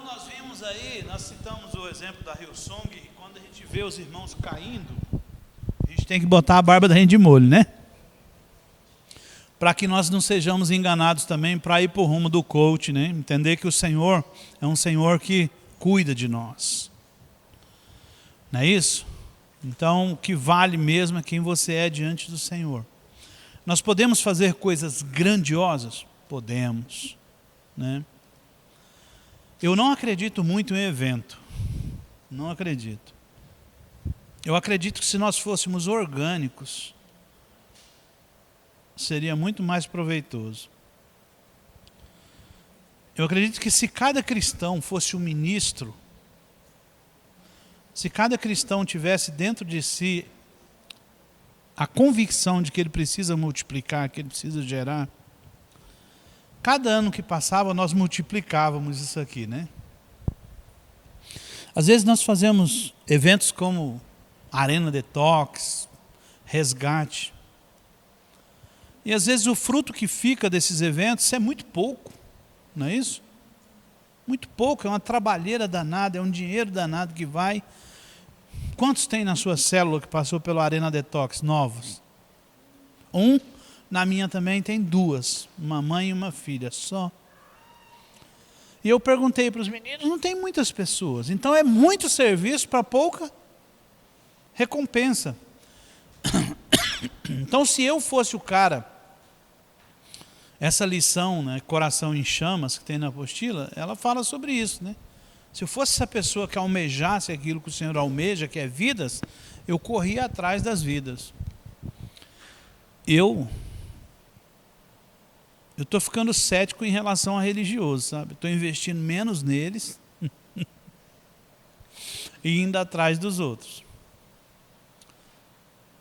nós vimos aí, nós citamos o exemplo da Hillsong, e quando a gente vê os irmãos caindo, a gente tem que botar a barba da gente de molho, né? Para que nós não sejamos enganados também para ir para o rumo do coach, né? Entender que o Senhor é um Senhor que cuida de nós. Não é isso? Então, o que vale mesmo é quem você é diante do Senhor. Nós podemos fazer coisas grandiosas? Podemos, né? Eu não acredito muito em evento. Não acredito. Eu acredito que se nós fôssemos orgânicos, seria muito mais proveitoso. Eu acredito que se cada cristão fosse um ministro, se cada cristão tivesse dentro de si a convicção de que ele precisa multiplicar, que ele precisa gerar, cada ano que passava nós multiplicávamos isso aqui, né? Às vezes nós fazemos eventos como Arena Detox, Resgate. E às vezes o fruto que fica desses eventos é muito pouco, não é isso? Muito pouco, é uma trabalheira danada, é um dinheiro danado que vai. Quantos tem na sua célula que passou pelo Arena Detox, novos? Na minha também tem 2, uma mãe e uma filha só. E eu perguntei para os meninos, não tem muitas pessoas, então é muito serviço para pouca recompensa. Então se eu fosse o cara, essa lição, né, Coração em Chamas, que tem na apostila, ela fala sobre isso, né? Se eu fosse essa pessoa que almejasse aquilo que o Senhor almeja, que é vidas, eu corria atrás das vidas. Eu estou ficando cético em relação a religiosos, sabe? Estou investindo menos neles e indo atrás dos outros.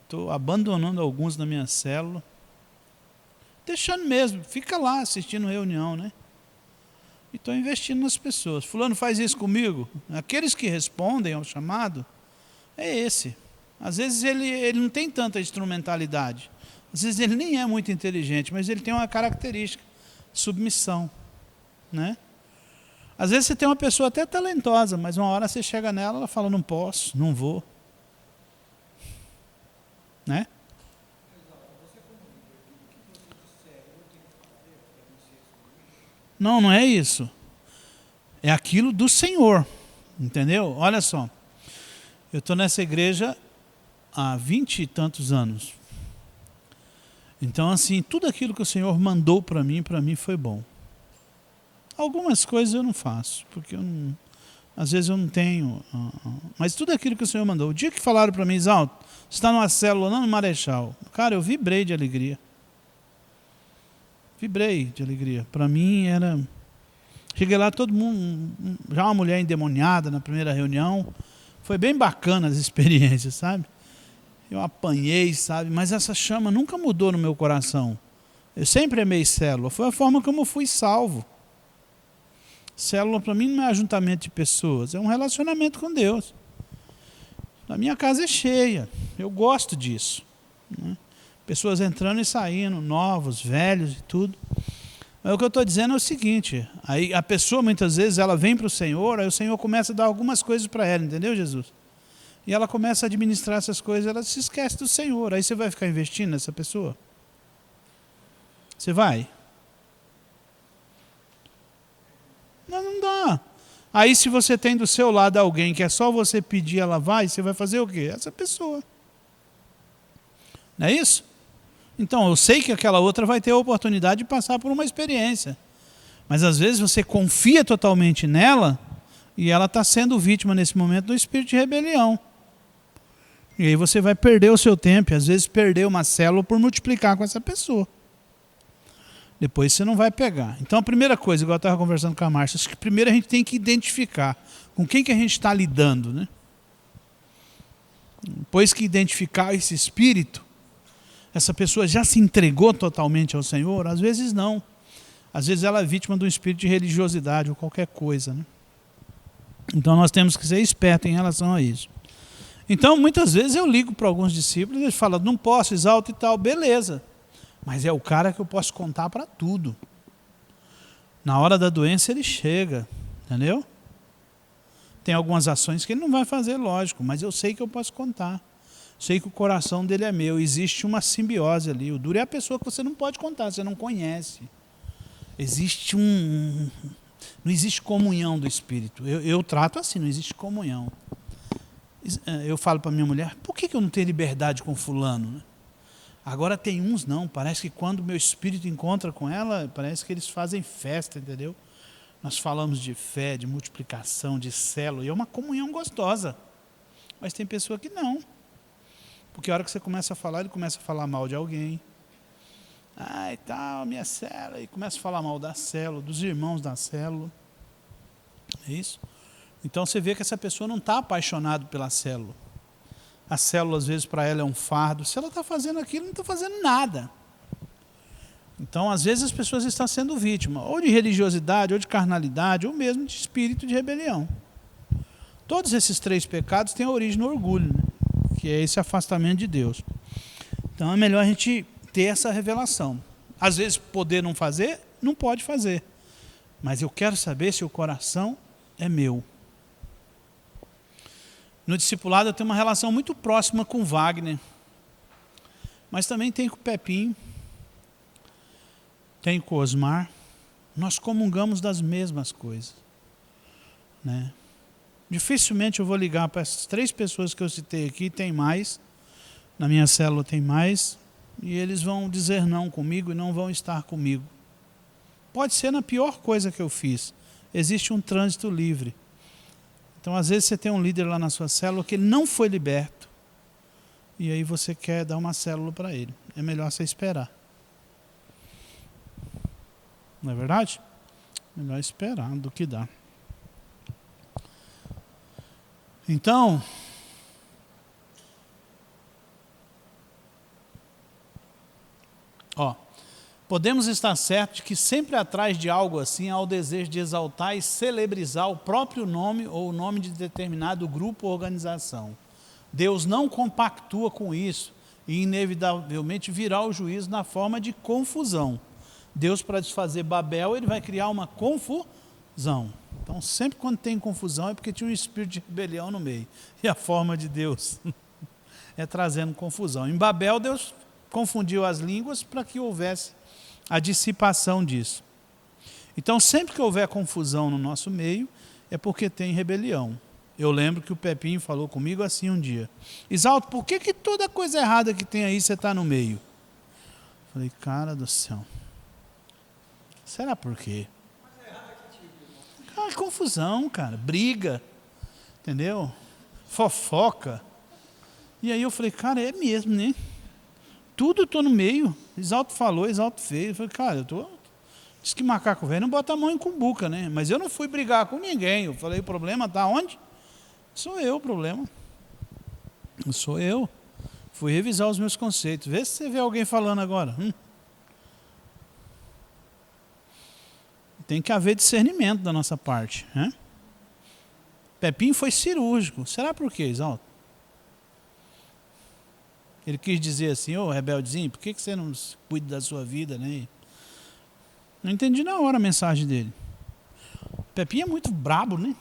Estou abandonando alguns na minha célula, deixando mesmo, fica lá assistindo reunião, né? E estou investindo nas pessoas. Fulano faz isso comigo. Aqueles que respondem ao chamado, é esse. Às vezes ele não tem tanta instrumentalidade. Às vezes ele nem é muito inteligente, mas ele tem uma característica, submissão, né? Às vezes você tem uma pessoa até talentosa, mas uma hora você chega nela, ela fala, não posso, não vou. Né? Não é isso. É aquilo do Senhor, entendeu? Olha só, eu estou nessa igreja há 20 e tantos anos. Então, assim, tudo aquilo que o Senhor mandou para mim foi bom. Algumas coisas eu não faço, porque às vezes eu não tenho. Mas tudo aquilo que o Senhor mandou. O dia que falaram para mim, Exalto, você está numa célula lá no Marechal. Cara, eu vibrei de alegria. Vibrei de alegria. Para mim era... Cheguei lá, todo mundo... Já uma mulher endemoniada na primeira reunião. Foi bem bacana as experiências, sabe? Eu apanhei, sabe? Mas essa chama nunca mudou no meu coração. Eu sempre amei célula. Foi a forma como eu fui salvo. Célula para mim não é ajuntamento de pessoas. É um relacionamento com Deus. A minha casa é cheia. Eu gosto disso, né? Pessoas entrando e saindo, novos, velhos e tudo. Mas o que eu estou dizendo é o seguinte, aí a pessoa muitas vezes ela vem para o Senhor, aí o Senhor começa a dar algumas coisas para ela, entendeu, Jesus? E ela começa a administrar essas coisas, ela se esquece do Senhor. Aí você vai ficar investindo nessa pessoa? Você vai? Não dá. Aí se você tem do seu lado alguém que é só você pedir, ela vai, você vai fazer o quê? Essa pessoa. Não é isso? Então, eu sei que aquela outra vai ter a oportunidade de passar por uma experiência. Mas às vezes você confia totalmente nela e ela está sendo vítima nesse momento do espírito de rebelião. E aí você vai perder o seu tempo, e às vezes perder uma célula por multiplicar com essa pessoa. Depois você não vai pegar. Então a primeira coisa, igual eu estava conversando com a Márcia, acho que primeiro a gente tem que identificar com quem que a gente está lidando, né? Depois que identificar esse espírito, essa pessoa já se entregou totalmente ao Senhor? Às vezes não. Às vezes ela é vítima de um espírito de religiosidade ou qualquer coisa, né? Então nós temos que ser espertos em relação a isso. Então muitas vezes eu ligo para alguns discípulos e eles falam, não posso, Exalto e tal, beleza. Mas é o cara que eu posso contar para tudo. Na hora da doença ele chega, entendeu? Tem algumas ações que ele não vai fazer, lógico, mas eu sei que eu posso contar. Sei que o coração dele é meu. Existe uma simbiose ali. O duro é a pessoa que você não pode contar, você não conhece. Existe não existe comunhão do Espírito. Eu trato assim, não existe comunhão. Eu falo para minha mulher, por que eu não tenho liberdade com fulano? Agora tem uns não, parece que quando o meu espírito encontra com ela, parece que eles fazem festa, entendeu? Nós falamos de fé, de multiplicação, de célula, e é uma comunhão gostosa. Mas tem pessoa que não. Porque a hora que você começa a falar, ele começa a falar mal de alguém. Ah, e tal, minha célula, e começa a falar mal da célula, dos irmãos da célula. É isso? Então você vê que essa pessoa não está apaixonada pela célula. A célula, às vezes, para ela é um fardo. Se ela está fazendo aquilo, não está fazendo nada. Então, às vezes, as pessoas estão sendo vítimas, ou de religiosidade, ou de carnalidade, ou mesmo de espírito de rebelião. Todos esses 3 pecados têm origem no orgulho, né? Que é esse afastamento de Deus. Então, é melhor a gente ter essa revelação. Às vezes, poder não fazer, não pode fazer. Mas eu quero saber se o coração é meu. No discipulado eu tenho uma relação muito próxima com o Wagner, mas também tenho com o Pepinho, tenho com o Osmar. Nós comungamos das mesmas coisas, né? Dificilmente eu vou ligar para essas 3 pessoas que eu citei aqui, tem mais, na minha célula tem mais, e eles vão dizer não comigo e não vão estar comigo. Pode ser na pior coisa que eu fiz, existe um trânsito livre. Então, às vezes, você tem um líder lá na sua célula que ele não foi liberto. E aí você quer dar uma célula para ele. É melhor você esperar. Não é verdade? Melhor esperar do que dar. Então, podemos estar certos de que sempre atrás de algo assim há o desejo de exaltar e celebrizar o próprio nome ou o nome de determinado grupo ou organização. Deus não compactua com isso e inevitavelmente virá o juízo na forma de confusão. Deus, para desfazer Babel, ele vai criar uma confusão. Então, sempre quando tem confusão é porque tinha um espírito de rebelião no meio. E a forma de Deus é trazendo confusão. Em Babel, Deus confundiu as línguas para que houvesse a dissipação disso. Então, sempre que houver confusão no nosso meio, é porque tem rebelião. Eu lembro que o Pepinho falou comigo assim um dia: Isalto, por que toda coisa errada que tem aí você está no meio? Falei, cara do céu, será por quê? Confusão, cara, briga, entendeu? Fofoca. E aí eu falei, cara, é mesmo, né? Tudo eu estou no meio. Isalto falou, Isalto fez. Eu falei, cara, diz que macaco velho não bota a mão em cumbuca, né? Mas eu não fui brigar com ninguém. Eu falei, o problema está onde? Sou eu o problema. Sou eu. Fui revisar os meus conceitos. Vê se você vê alguém falando agora. Tem que haver discernimento da nossa parte, né? Pepinho foi cirúrgico. Será por quê, Isalto? Ele quis dizer assim, ô rebeldezinho, por que você não cuida da sua vida, né? Não entendi na hora a mensagem dele. Pepinho é muito brabo, né?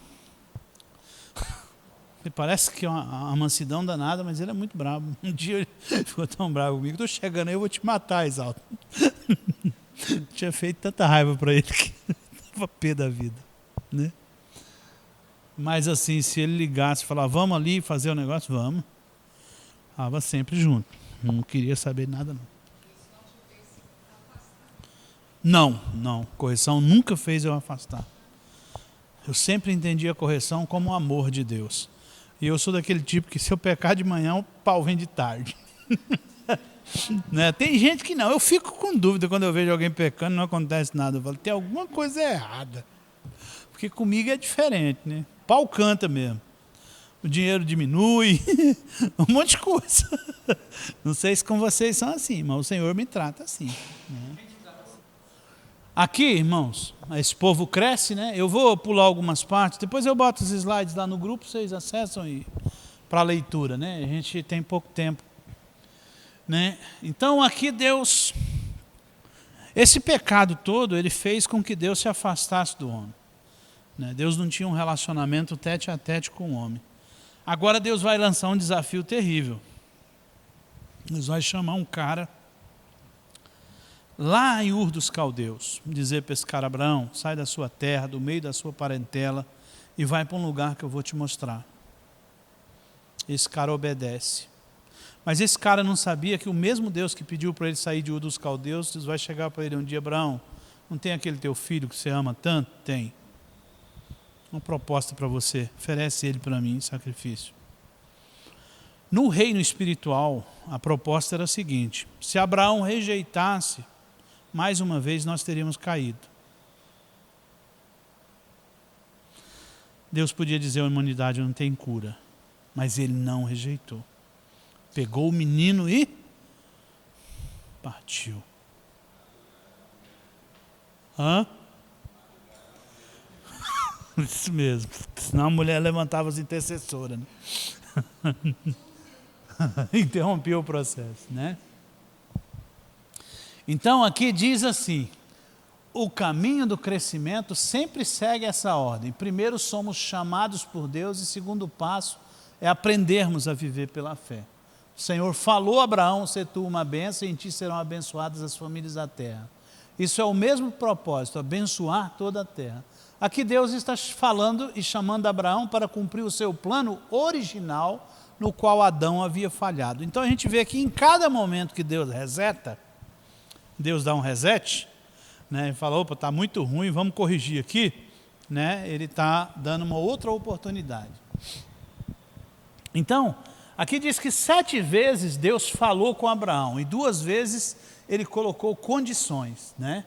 Ele parece que é uma mansidão danada, mas ele é muito brabo. Um dia ele ficou tão bravo comigo, estou chegando aí, eu vou te matar, Isalto. Tinha feito tanta raiva para ele que estava pé da vida, né? Mas assim, se ele ligasse e falar, vamos ali fazer o negócio, vamos. Estava sempre junto. Não queria saber nada, não. Não. Correção nunca fez eu afastar. Eu sempre entendi a correção como o amor de Deus. E eu sou daquele tipo que se eu pecar de manhã, o pau vem de tarde. Né? Tem gente que não. Eu fico com dúvida quando eu vejo alguém pecando, não acontece nada. Eu falo, tem alguma coisa errada. Porque comigo é diferente, né? O pau canta mesmo. O dinheiro diminui, um monte de coisa. Não sei se com vocês são assim, mas o Senhor me trata assim, né? Aqui, irmãos, esse povo cresce, né? Eu vou pular algumas partes, depois eu boto os slides lá no grupo, vocês acessam para a leitura, né? A gente tem pouco tempo, né? Então aqui Deus, esse pecado todo, ele fez com que Deus se afastasse do homem. né? Deus não tinha um relacionamento tete a tete com o homem. Agora Deus vai lançar um desafio terrível. Deus vai chamar um cara lá em Ur dos Caldeus, dizer para esse cara: Abraão, sai da sua terra, do meio da sua parentela e vai para um lugar que eu vou te mostrar. Esse cara obedece. Mas esse cara não sabia que o mesmo Deus que pediu para ele sair de Ur dos Caldeus, Deus vai chegar para ele um dia: Abraão, não tem aquele teu filho que você ama tanto? Tem. Uma proposta para você, oferece ele para mim em sacrifício. No reino espiritual, a proposta era a seguinte: se Abraão rejeitasse, mais uma vez nós teríamos caído. Deus podia dizer: a humanidade não tem cura, mas ele não rejeitou. Pegou o menino e partiu. Hã? Isso mesmo. Senão a mulher levantava as intercessoras, né? Interrompia o processo, né? Então aqui diz assim: o caminho do crescimento sempre segue essa ordem. Primeiro somos chamados por Deus e segundo passo é aprendermos a viver pela fé. O Senhor falou a Abraão: se tu uma bênção, em ti serão abençoadas as famílias da terra. Isso é o mesmo propósito, abençoar toda a terra. Aqui Deus está falando e chamando Abraão para cumprir o seu plano original, no qual Adão havia falhado. Então a gente vê que em cada momento que Deus reseta, Deus dá um reset, né, e fala: opa, está muito ruim, vamos corrigir aqui, né, ele está dando uma outra oportunidade. Então, aqui diz que 7 vezes Deus falou com Abraão e 2 vezes ele colocou condições, né?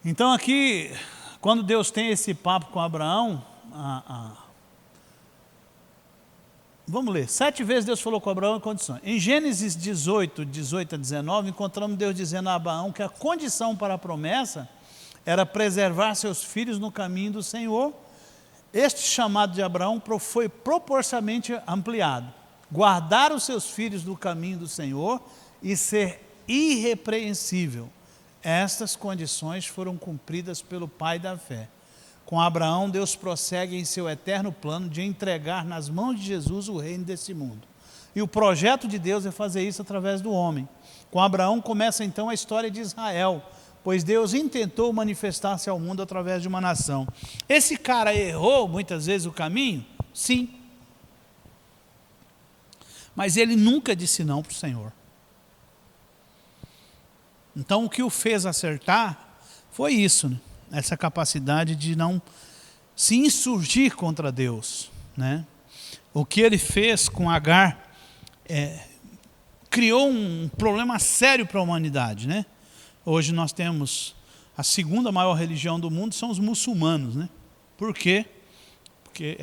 Então aqui, quando Deus tem esse papo com Abraão, vamos ler, 7 vezes Deus falou com Abraão em condições. Em Gênesis 18, 18 a 19, encontramos Deus dizendo a Abraão que a condição para a promessa era preservar seus filhos no caminho do Senhor. Este chamado de Abraão foi proporcionalmente ampliado: guardar os seus filhos no caminho do Senhor e ser irrepreensível. Estas condições foram cumpridas pelo pai da fé. Com Abraão, Deus prossegue em seu eterno plano de entregar nas mãos de Jesus o reino desse mundo. E o projeto de Deus é fazer isso através do homem. Com Abraão começa então a história de Israel, pois Deus intentou manifestar-se ao mundo através de uma nação. Esse cara errou muitas vezes o caminho? Sim. Mas ele nunca disse não para o Senhor. Então o que o fez acertar foi isso, né? Essa capacidade de não se insurgir contra Deus, né? O que ele fez com Agar criou um problema sério para a humanidade, né? Hoje nós temos a segunda maior religião do mundo, são os muçulmanos, né? Por quê? Porque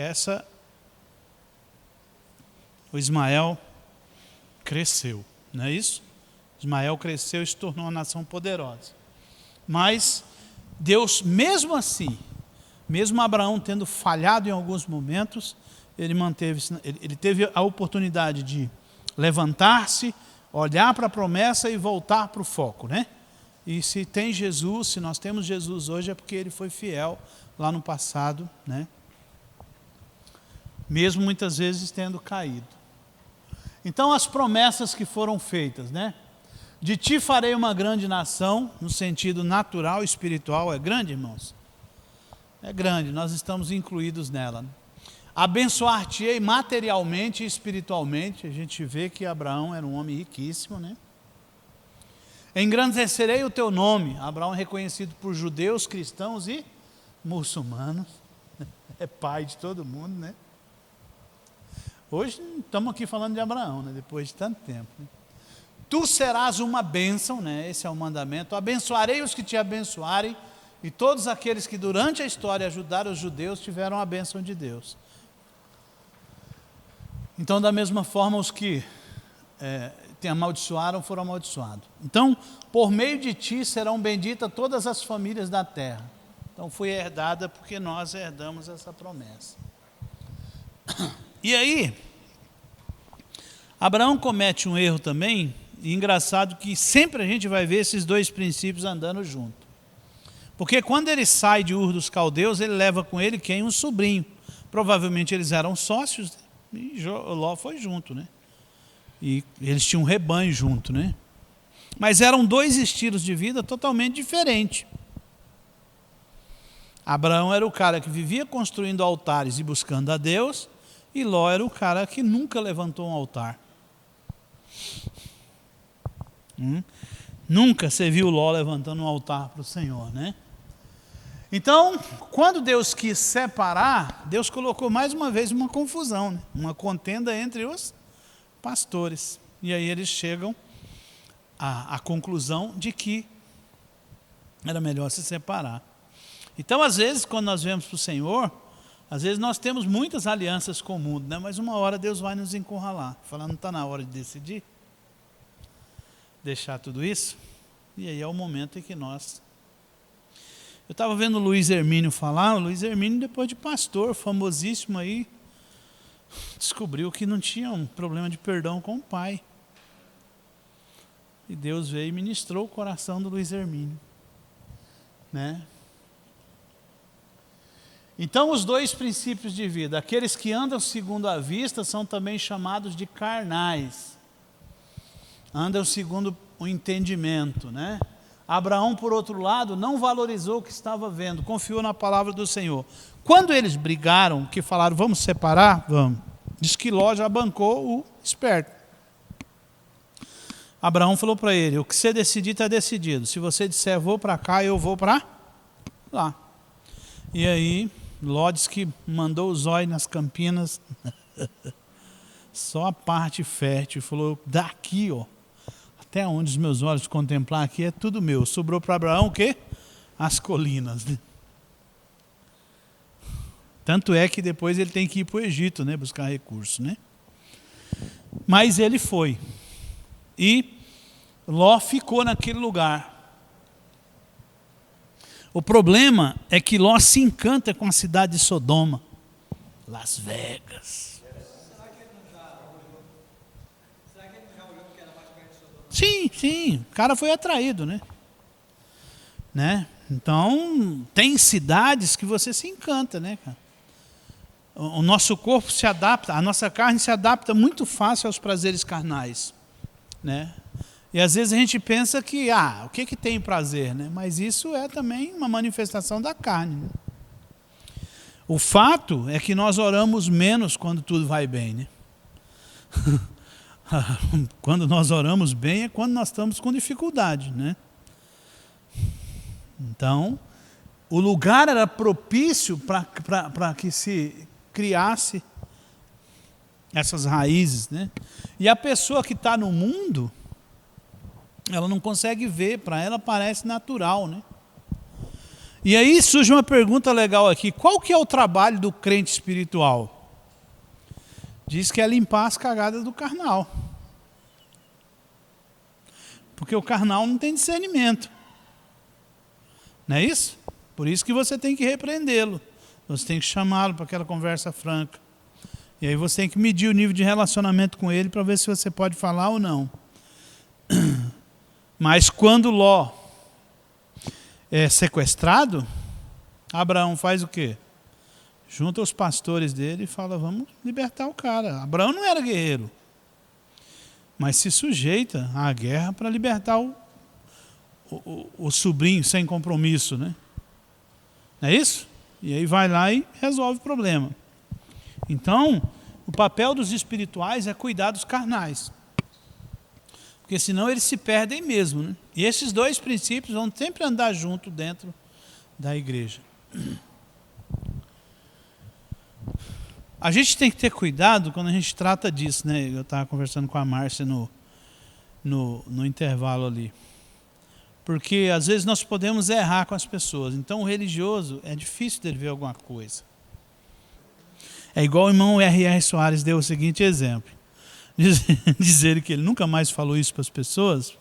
o Ismael cresceu, não é isso? Ismael cresceu e se tornou uma nação poderosa. Mas Deus, mesmo assim, mesmo Abraão tendo falhado em alguns momentos, ele teve a oportunidade de levantar-se, olhar para a promessa e voltar para o foco, né? E se tem Jesus, se nós temos Jesus hoje, é porque ele foi fiel lá no passado, né? Mesmo muitas vezes tendo caído. Então as promessas que foram feitas, né? De ti farei uma grande nação, no sentido natural e espiritual. É grande, irmãos? É grande, nós estamos incluídos nela. Abençoar-te-ei materialmente e espiritualmente. A gente vê que Abraão era um homem riquíssimo, né? Engrandecerei o teu nome. Abraão é reconhecido por judeus, cristãos e muçulmanos. É pai de todo mundo, né? Hoje estamos aqui falando de Abraão, né? Depois de tanto tempo, né? Tu serás uma bênção, né? Esse é o mandamento. Abençoarei os que te abençoarem, e todos aqueles que durante a história ajudaram os judeus tiveram a bênção de Deus. Então, da mesma forma, os que te amaldiçoaram foram amaldiçoados. Então, por meio de ti serão benditas todas as famílias da terra. Então, foi herdada porque nós herdamos essa promessa. E aí, Abraão comete um erro também. E engraçado que sempre a gente vai ver esses 2 princípios andando junto. Porque quando ele sai de Ur dos Caldeus, ele leva com ele quem? Um sobrinho. Provavelmente eles eram sócios, e Ló foi junto, né? E eles tinham um rebanho junto, né? Mas eram dois estilos de vida totalmente diferentes. Abraão era o cara que vivia construindo altares e buscando a Deus, e Ló era o cara que nunca levantou um altar. Nunca você viu Ló levantando um altar para o Senhor, né? Então, quando Deus quis separar, Deus colocou mais uma vez uma confusão, né? Uma contenda entre os pastores. E aí eles chegam à conclusão de que era melhor se separar. Então, às vezes, quando nós vemos para o Senhor, às vezes nós temos muitas alianças com o mundo, né? Mas uma hora Deus vai nos encurralar. Falar, não está na hora de decidir? Deixar tudo isso? E aí é o momento em que nós... Eu estava vendo o Luiz Hermínio falar, o Luiz Hermínio, depois de pastor, famosíssimo aí, descobriu que não tinha um problema de perdão com o pai. E Deus veio e ministrou o coração do Luiz Hermínio, né? Então, os dois princípios de vida, aqueles que andam segundo a vista, são também chamados de carnais. Andam segundo o entendimento, né? Abraão, por outro lado, não valorizou o que estava vendo, confiou na palavra do Senhor. Quando eles brigaram, que falaram, vamos separar? Vamos. Diz que Ló já bancou o esperto. Abraão falou para ele, o que você decidir está decidido. Se você disser, vou para cá, eu vou para lá. E aí, Ló diz que mandou o zóio nas campinas, só a parte fértil, falou, daqui, ó. Até onde os meus olhos contemplar aqui é tudo meu. Sobrou para Abraão o quê? As colinas. Né? Tanto é que depois ele tem que ir para o Egito, né? Buscar recursos. Né? Mas ele foi. E Ló ficou naquele lugar. O problema é que Ló se encanta com a cidade de Sodoma. Las Vegas. Sim, o cara foi atraído, né? Então, tem cidades que você se encanta, né, cara? O nosso corpo se adapta, a nossa carne se adapta muito fácil aos prazeres carnais, né? E às vezes a gente pensa que, o que tem prazer, né? Mas isso é também uma manifestação da carne, né? O fato é que nós oramos menos quando tudo vai bem, né? Quando nós oramos bem é quando nós estamos com dificuldade, né? Então, o lugar era propício para que se criasse essas raízes, né? E a pessoa que está no mundo, ela não consegue ver, para ela parece natural, né? E aí surge uma pergunta legal aqui, qual que é o trabalho do crente espiritual? Diz que é limpar as cagadas do carnal. Porque o carnal não tem discernimento. Não é isso? Por isso que você tem que repreendê-lo. Você tem que chamá-lo para aquela conversa franca. E aí você tem que medir o nível de relacionamento com ele para ver se você pode falar ou não. Mas quando Ló é sequestrado, Abraão faz o quê? Junta os pastores dele e fala, vamos libertar o cara. Abraão não era guerreiro, mas se sujeita à guerra para libertar o sobrinho sem compromisso, né? Não é isso? E aí vai lá e resolve o problema. Então, o papel dos espirituais é cuidar dos carnais. Porque senão eles se perdem mesmo, né? E esses dois princípios vão sempre andar junto dentro da igreja. A gente tem que ter cuidado quando a gente trata disso, né? Eu estava conversando com a Márcia no intervalo ali. Porque às vezes nós podemos errar com as pessoas. Então o religioso é difícil dele ver alguma coisa. É igual o irmão R.R. Soares deu o seguinte exemplo. Dizer que ele nunca mais falou isso para as pessoas,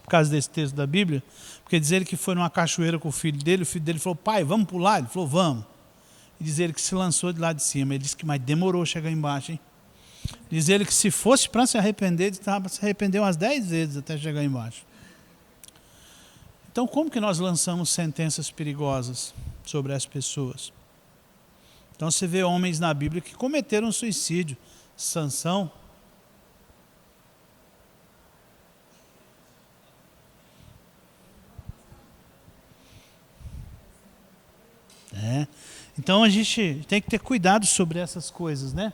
por causa desse texto da Bíblia, porque dizer que foi numa cachoeira com o filho dele falou, pai, vamos pular? Ele falou, vamos. E diz ele que se lançou de lá de cima. Ele disse que mas demorou a chegar embaixo, hein? Diz ele que se fosse para se arrepender, ele estava se arrependeu umas 10 vezes até chegar embaixo. Então, como que nós lançamos sentenças perigosas sobre as pessoas? Então, você vê homens na Bíblia que cometeram suicídio. Sansão. Então, a gente tem que ter cuidado sobre essas coisas, né?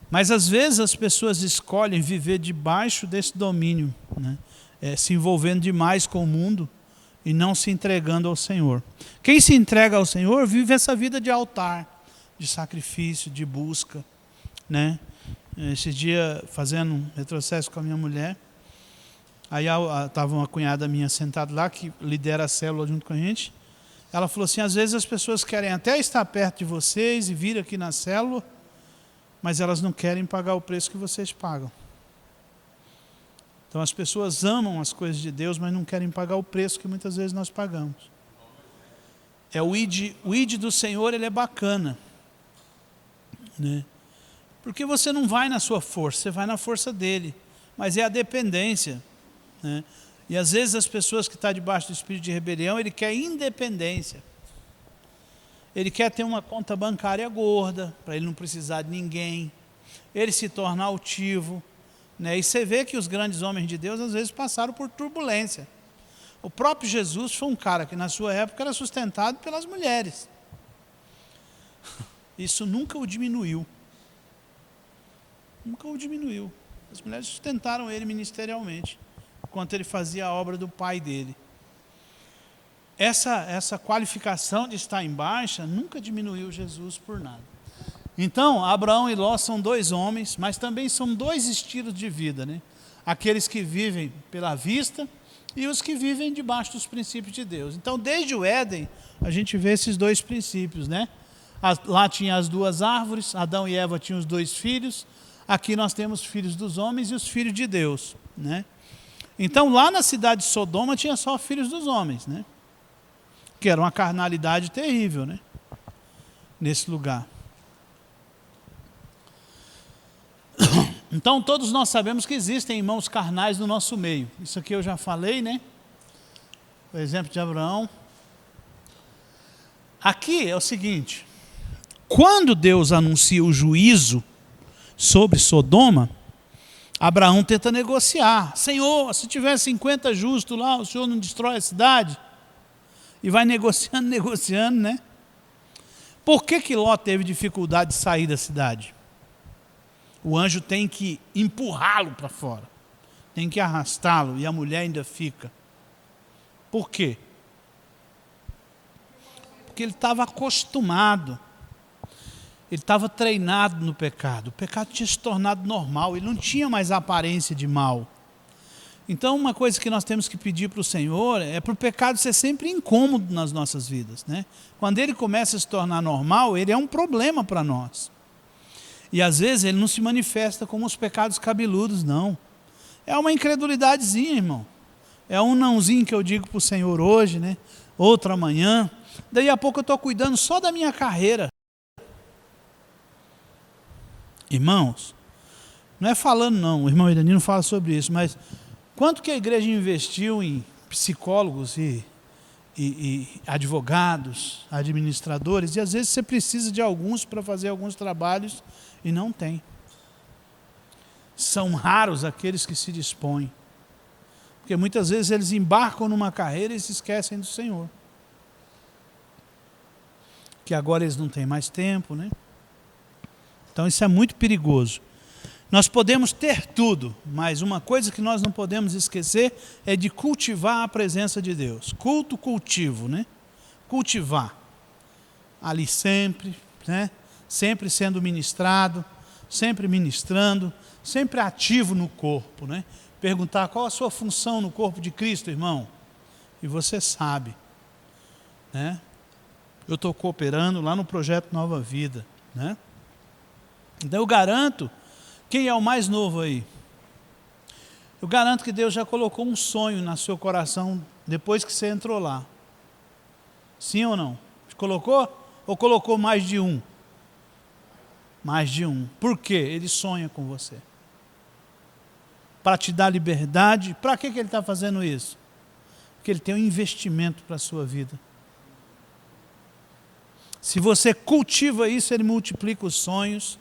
Mas, às vezes, as pessoas escolhem viver debaixo desse domínio, né? Se envolvendo demais com o mundo e não se entregando ao Senhor. Quem se entrega ao Senhor vive essa vida de altar, de sacrifício, de busca, né? Esse dia, fazendo um retrocesso com a minha mulher, aí estava uma cunhada minha sentada lá, que lidera a célula junto com a gente. Ela falou assim, às vezes as pessoas querem até estar perto de vocês e vir aqui na célula, mas elas não querem pagar o preço que vocês pagam. Então as pessoas amam as coisas de Deus, mas não querem pagar o preço que muitas vezes nós pagamos. O id do Senhor, ele é bacana, né? Porque você não vai na sua força, você vai na força dele. Mas é a dependência, né? E às vezes as pessoas que estão debaixo do espírito de rebelião, ele quer independência. Ele quer ter uma conta bancária gorda, para ele não precisar de ninguém. Ele se torna altivo, né? E você vê que os grandes homens de Deus, às vezes, passaram por turbulência. O próprio Jesus foi um cara que, na sua época, era sustentado pelas mulheres. Isso nunca o diminuiu. Nunca o diminuiu. As mulheres sustentaram ele ministerialmente, enquanto ele fazia a obra do pai dele. Essa qualificação de estar em baixa nunca diminuiu Jesus por nada. Então, Abraão e Ló são dois homens, mas também são dois estilos de vida, né? Aqueles que vivem pela vista e os que vivem debaixo dos princípios de Deus. Então, desde o Éden, a gente vê esses dois princípios, né? Lá tinha as duas árvores, Adão e Eva tinham os dois filhos, aqui nós temos filhos dos homens e os filhos de Deus, né? Então, lá na cidade de Sodoma tinha só filhos dos homens, né? Que era uma carnalidade terrível, né? Nesse lugar. Então, todos nós sabemos que existem irmãos carnais no nosso meio. Isso aqui eu já falei, né? O exemplo de Abraão. Aqui é o seguinte: quando Deus anuncia o juízo sobre Sodoma, Abraão tenta negociar. Senhor, se tiver 50 justos lá, o Senhor não destrói a cidade? E vai negociando, negociando, né? Por que Ló teve dificuldade de sair da cidade? O anjo tem que empurrá-lo para fora, tem que arrastá-lo, e a mulher ainda fica. Por quê? Porque ele estava acostumado, ele estava treinado no pecado. O pecado tinha se tornado normal, ele não tinha mais a aparência de mal. Então, uma coisa que nós temos que pedir para o Senhor é para o pecado ser sempre incômodo nas nossas vidas, né? Quando ele começa a se tornar normal, ele é um problema para nós. E às vezes ele não se manifesta como os pecados cabeludos, não. É uma incredulidadezinha, irmão. É um nãozinho que eu digo para o Senhor hoje, né? Outro amanhã. Daí a pouco eu estou cuidando só da minha carreira. Irmãos, não é falando não, o irmão Iranino fala sobre isso, mas quanto que a igreja investiu em psicólogos e advogados, administradores, e às vezes você precisa de alguns para fazer alguns trabalhos e não tem. São raros aqueles que se dispõem, porque muitas vezes eles embarcam numa carreira e se esquecem do Senhor, que agora eles não têm mais tempo, né? Então isso é muito perigoso. Nós podemos ter tudo, mas uma coisa que nós não podemos esquecer é de cultivar a presença de Deus. Cultivo, né? Cultivar. Ali sempre, né? Sempre sendo ministrado, sempre ministrando, sempre ativo no corpo, né? Perguntar qual a sua função no corpo de Cristo, irmão? E você sabe, né? Eu estou cooperando lá no projeto Nova Vida, né? Então eu garanto. Quem é o mais novo aí? Eu garanto que Deus já colocou um sonho no seu coração depois que você entrou lá. Sim ou não? Colocou? Ou colocou mais de um? Mais de um. Por quê? Ele sonha com você. Para te dar liberdade. Para que ele está fazendo isso? Porque Ele tem um investimento para a sua vida. Se você cultiva isso, Ele multiplica os sonhos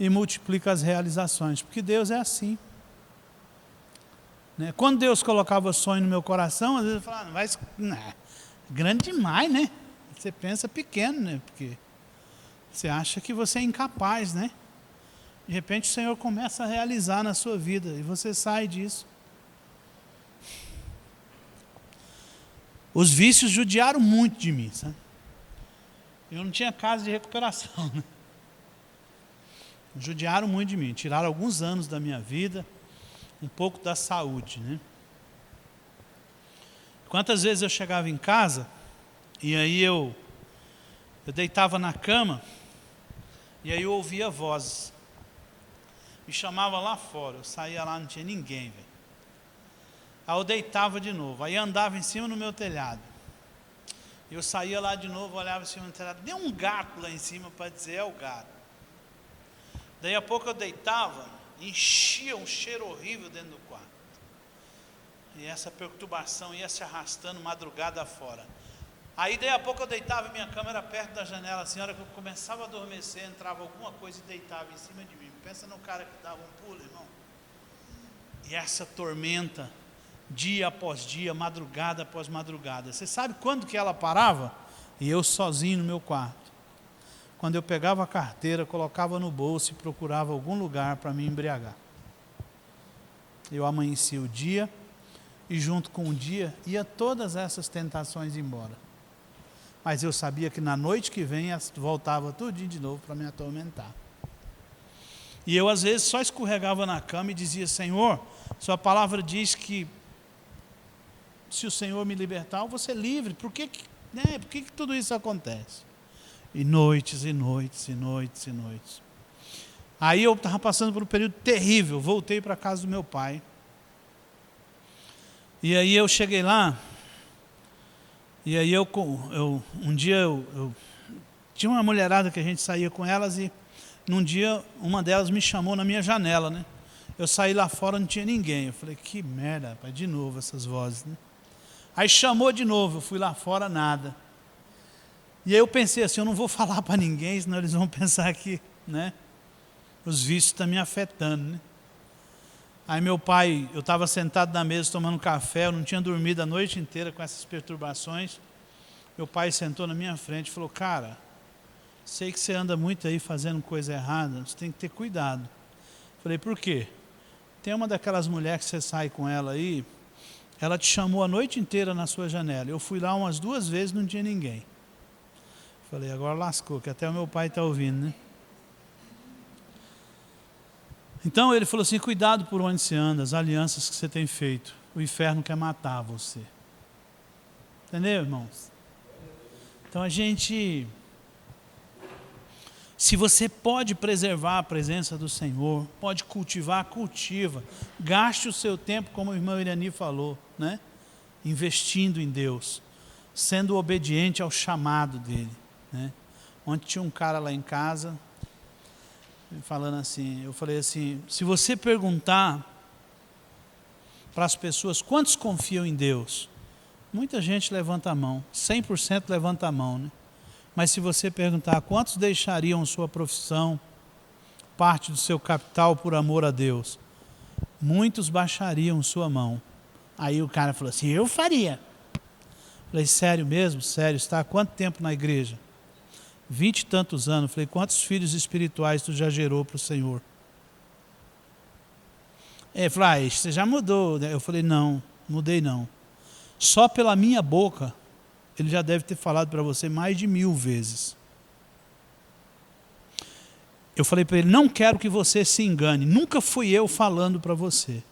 e multiplica as realizações. Porque Deus é assim. Né? Quando Deus colocava sonho no meu coração, às vezes eu falava, grande demais, né? Você pensa pequeno, né? Porque você acha que você é incapaz, né? De repente o Senhor começa a realizar na sua vida e você sai disso. Os vícios judiaram muito de mim, sabe? Eu não tinha casa de recuperação, né? Judiaram muito de mim, tiraram alguns anos da minha vida, um pouco da saúde, né? Quantas vezes eu chegava em casa e aí eu deitava na cama e aí eu ouvia vozes. Me chamava lá fora, eu saía lá, não tinha ninguém, velho. Aí eu deitava de novo, aí andava em cima do meu telhado. Eu saía lá de novo, olhava em cima do telhado, deu um gato lá em cima para dizer, é o gato. Daí a pouco eu deitava, enchia um cheiro horrível dentro do quarto. E essa perturbação ia se arrastando madrugada fora. Aí daí a pouco eu deitava em minha cama, era perto da janela, assim, a hora que eu começava a adormecer, entrava alguma coisa e deitava em cima de mim. Pensa no cara que dava um pulo, irmão. E essa tormenta, dia após dia, madrugada após madrugada. Você sabe quando que ela parava? E eu sozinho no meu quarto. Quando eu pegava a carteira, colocava no bolso e procurava algum lugar para me embriagar. Eu amanhecia o dia e junto com o dia ia todas essas tentações embora. Mas eu sabia que na noite que vem voltava tudinho de novo para me atormentar. E eu às vezes só escorregava na cama e dizia, Senhor, sua palavra diz que se o Senhor me libertar, eu vou ser livre. Por que tudo isso acontece? E noites, e noites, e noites, e noites. Aí eu estava passando por um período terrível, voltei para a casa do meu pai. E aí eu cheguei lá, e aí um dia eu tinha uma mulherada que a gente saía com elas e num dia uma delas me chamou na minha janela, né? Eu saí lá fora, não tinha ninguém. Eu falei, que merda, rapaz, de novo essas vozes, né? Aí chamou de novo, eu fui lá fora, nada. E aí eu pensei assim, eu não vou falar para ninguém, senão eles vão pensar que, né? Os vícios estão me afetando, né? Aí meu pai, eu estava sentado na mesa tomando café, eu não tinha dormido a noite inteira com essas perturbações. Meu pai sentou na minha frente e falou, cara, sei que você anda muito aí fazendo coisa errada, você tem que ter cuidado. Falei, por quê? Tem uma daquelas mulheres que você sai com ela aí, ela te chamou a noite inteira na sua janela. Eu fui lá umas 2 vezes, não tinha ninguém. Falei, agora lascou, que até o meu pai está ouvindo, né? Então ele falou assim, cuidado por onde você anda, as alianças que você tem feito. O inferno quer matar você. Entendeu, irmãos? Então se você pode preservar a presença do Senhor, pode cultivar, cultiva. Gaste o seu tempo, como o irmão Irani falou, né? Investindo em Deus, sendo obediente ao chamado dele, né? Ontem tinha um cara lá em casa, falando assim, eu falei assim, se você perguntar para as pessoas quantos confiam em Deus, muita gente levanta a mão, 100% levanta a mão, né? Mas se você perguntar quantos deixariam sua profissão, parte do seu capital por amor a Deus, muitos baixariam sua mão. Aí o cara falou assim, eu faria. Falei, sério mesmo? Sério, está há quanto tempo na igreja? 20 e tantos anos. Falei, quantos filhos espirituais tu já gerou para o Senhor? Ele falou, você já mudou. Eu falei, não, mudei não. Só pela minha boca, ele já deve ter falado para você mais de 1000 vezes. Eu falei para ele, não quero que você se engane. Nunca fui eu falando para você.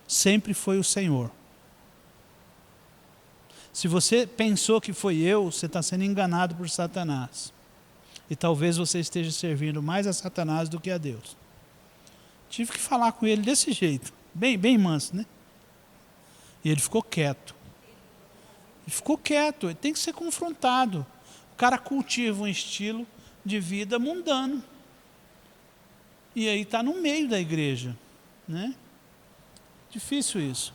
Sempre foi o Senhor. Se você pensou que foi eu, você está sendo enganado por Satanás. E talvez você esteja servindo mais a Satanás do que a Deus. Tive que falar com ele desse jeito, bem manso, né? E ele ficou quieto. Ele tem que ser confrontado. O cara cultiva um estilo de vida mundano. E aí está no meio da igreja, né? Difícil isso.